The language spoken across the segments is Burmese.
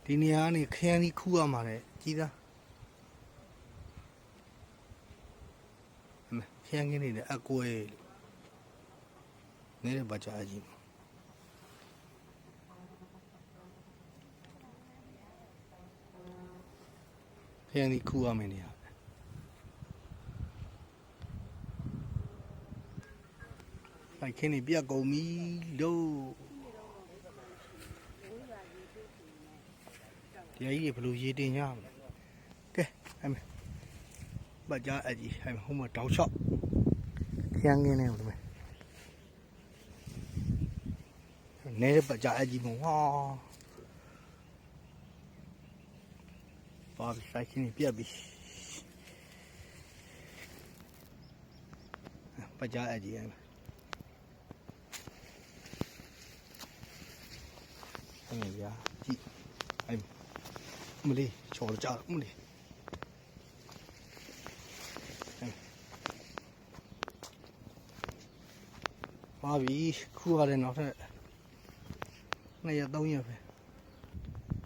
ဒီနေရာကနေခရမ်းကြီးခူးရမှာလေကြီးသားခရမ်းကင်းနေတယ်အကွဲနေတဲ့ဘာကြာကြီးခရမ်းကြီးခူးရမယ်နေရာလိုက်ခင်းနေပြက်ကုန်ပြီလို့ဒီအကြီးဘလို့ရေးတင်ရမလဲကဲအဲ့မဘာကြာအကြီးအဲ့ဟိုမှာတောင်လျှောက်ခရမ်းကင်းနေတယ်နေတဲ့ဘာကြာအကြီးမဟောပါလိုက်ခင်းနေပြက်ပြီဘာကြာအကြီးအဲ့အဲ့ရကြည့်အဲ့မလေးချော်ကြမလေးပါပြီခူရတယ်နောက်ထပ်2ရက်3ရက်ပဲ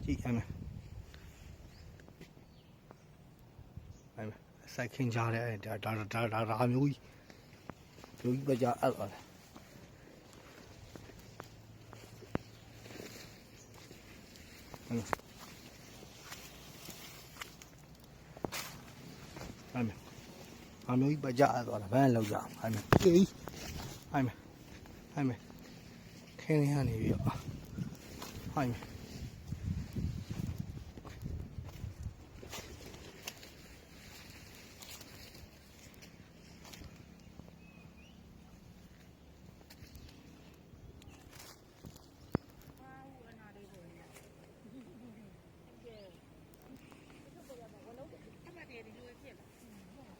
ကြည့်အဲ့မအဲ့စိုက်ခင်းကြတယ်ဒါမျိုးကြီးပဲကြအဲ့ပါတယ်အမျိုးကြီးပကြသွားတာဘယ်လောက်ကြအဲ့မယ်အေးအဲ့မယ်ခင်းရနေပြီအဲ့မယ်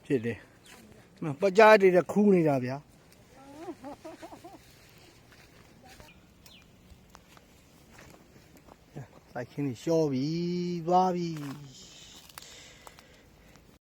ဖြစ်တယ်ပကြားတွေခူးနေတာဗျာစိုက်ခင်းနေရှော့ပြီသွားပြီ